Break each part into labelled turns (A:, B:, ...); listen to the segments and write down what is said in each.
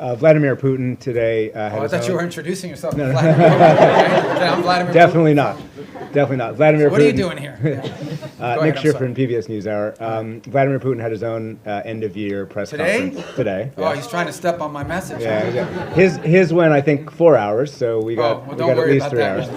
A: Vladimir Putin today had
B: I
A: his
B: thought
A: own...
B: you were introducing yourself. No. Vladimir Putin. Okay, I'm Vladimir
A: Definitely
B: Putin.
A: not. Definitely not. Vladimir
B: So what
A: Putin.
B: are you doing here?
A: Nick Schifrin, PBS NewsHour. Vladimir Putin had his own end-of-year press conference today.
B: Oh, he's trying to step on my message.
A: Yeah. His went, I think, 4 hours, so we got at least 3 hours.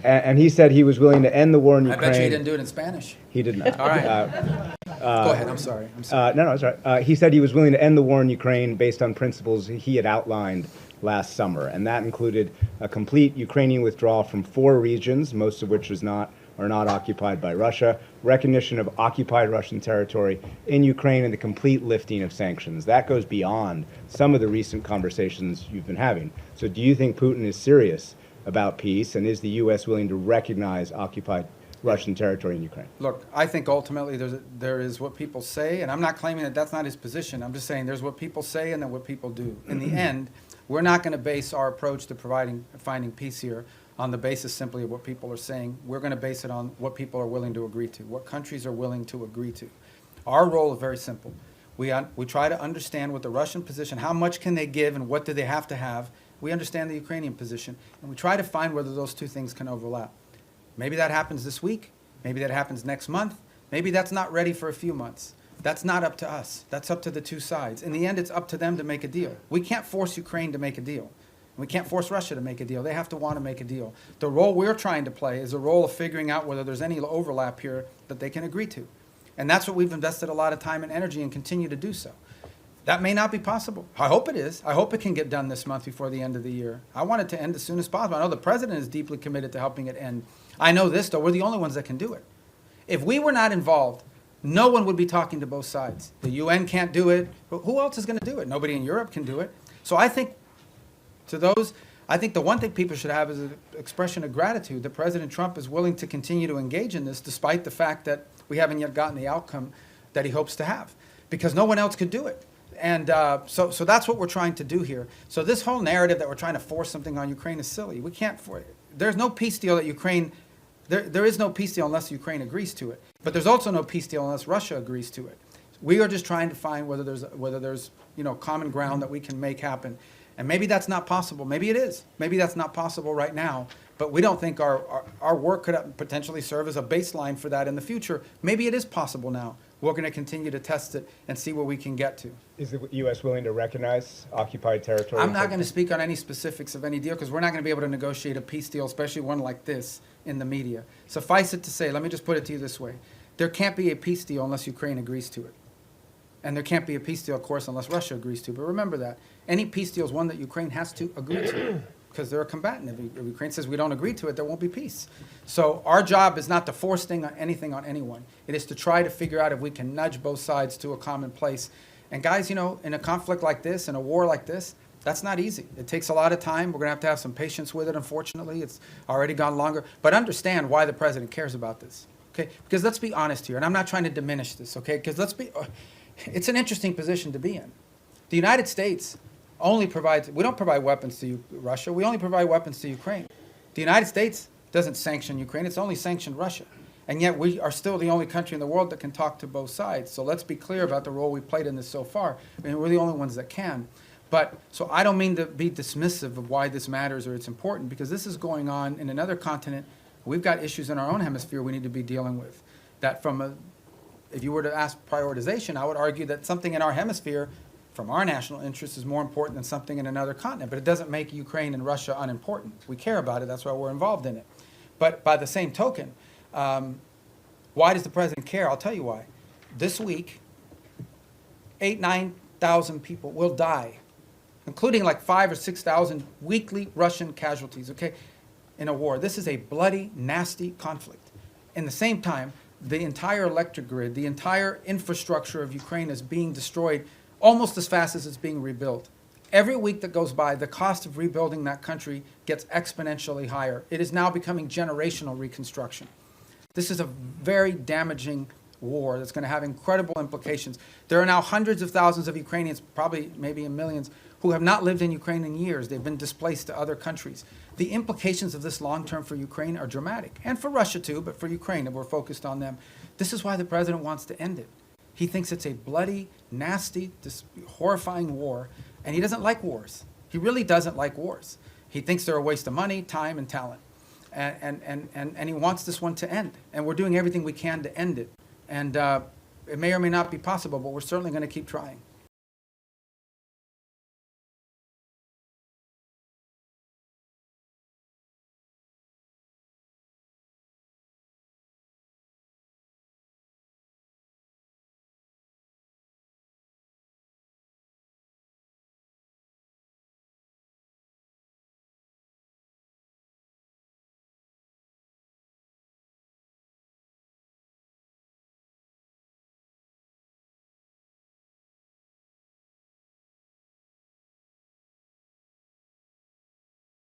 A: And he said he was willing to end the war in Ukraine.
B: I bet you he didn't do it in Spanish.
A: He did not.
B: All right. Go ahead. I'm sorry.
A: No, that's right. He said he was willing to end the war in Ukraine based on principles he had outlined last summer, and that included a complete Ukrainian withdrawal from 4 regions, most of which are not occupied by Russia, recognition of occupied Russian territory in Ukraine, and the complete lifting of sanctions. That goes beyond some of the recent conversations you've been having. So do you think Putin is serious about peace, and is the U.S. willing to recognize occupied Russian territory in Ukraine?
B: Look, I think ultimately there is what people say, and I'm not claiming that that's not his position. I'm just saying there's what people say and then what people do. In the end, we're not going to base our approach to finding peace here on the basis simply of what people are saying. We're going to base it on what people are willing to agree to, what countries are willing to agree to. Our role is very simple. We try to understand what the Russian position, how much can they give and what do they have to have. We understand the Ukrainian position, and we try to find whether those two things can overlap. Maybe that happens this week. Maybe that happens next month. Maybe that's not ready for a few months. That's not up to us. That's up to the two sides. In the end, it's up to them to make a deal. We can't force Ukraine to make a deal. We can't force Russia to make a deal. They have to want to make a deal. The role we're trying to play is a role of figuring out whether there's any overlap here that they can agree to. And that's what we've invested a lot of time and energy and continue to do so. That may not be possible. I hope it is. I hope it can get done this month before the end of the year. I want it to end as soon as possible. I know the president is deeply committed to helping it end. I know this, though. We're the only ones that can do it. If we were not involved, no one would be talking to both sides. The UN can't do it. But who else is going to do it? Nobody in Europe can do it. So I think the one thing people should have is an expression of gratitude that President Trump is willing to continue to engage in this despite the fact that we haven't yet gotten the outcome that he hopes to have, because no one else could do it. And so that's what we're trying to do here. So this whole narrative that we're trying to force something on Ukraine is silly. We can't there's no peace deal that Ukraine, there is no peace deal unless Ukraine agrees to it. But there's also no peace deal unless Russia agrees to it. We are just trying to find whether there's common ground that we can make happen. And maybe that's not possible. Maybe it is. Maybe that's not possible right now. But we don't think our work could potentially serve as a baseline for that in the future. Maybe it is possible now. We're going to continue to test it and see where we can get to.
A: Is the U.S. willing to recognize occupied territory?
B: I'm not going to speak on any specifics of any deal because we're not going to be able to negotiate a peace deal, especially one like this, in the media. Suffice it to say, let me just put it to you this way. There can't be a peace deal unless Ukraine agrees to it. And there can't be a peace deal, of course, unless Russia agrees to it. But remember that. Any peace deal is one that Ukraine has to agree to because they're a combatant. If Ukraine says we don't agree to it, there won't be peace. So our job is not to force anything on anyone. It is to try to figure out if we can nudge both sides to a common place. And guys, in a conflict like this, in a war like this, that's not easy. It takes a lot of time. We're going to have some patience with it, unfortunately. It's already gone longer. But understand why the president cares about this. Okay? Because let's be honest here, and I'm not trying to diminish this, okay? Because it's an interesting position to be in. The United States we don't provide weapons to Russia. We only provide weapons to Ukraine. The United States doesn't sanction Ukraine. It's only sanctioned Russia. And yet we are still the only country in the world that can talk to both sides. So let's be clear about the role we played in this so far. I mean, we're the only ones that can. So I don't mean to be dismissive of why this matters or it's important, because this is going on in another continent. We've got issues in our own hemisphere we need to be dealing with. If you were to ask prioritization, I would argue that something in our hemisphere from our national interest is more important than something in another continent. But it doesn't make Ukraine and Russia unimportant. We care about it. That's why we're involved in it. But by the same token, why does the president care? I'll tell you why. This week, 9,000 people will die, including like 5,000 or 6,000 weekly Russian casualties, okay, in a war. This is a bloody, nasty conflict. In the same time, the entire electric grid, the entire infrastructure of Ukraine is being destroyed almost as fast as it's being rebuilt. Every week that goes by, the cost of rebuilding that country gets exponentially higher. It is now becoming generational reconstruction. This is a very damaging war that's going to have incredible implications. There are now hundreds of thousands of Ukrainians, probably maybe in millions, who have not lived in Ukraine in years. They've been displaced to other countries. The implications of this long-term for Ukraine are dramatic, and for Russia too, but for Ukraine, and we're focused on them. This is why the president wants to end it. He thinks it's a bloody, nasty, horrifying war And he doesn't like wars. He really doesn't like wars. He thinks they're a waste of money, time, and talent. And he wants this one to end. And we're doing everything we can to end it. And it may or may not be possible, but we're certainly going to keep trying.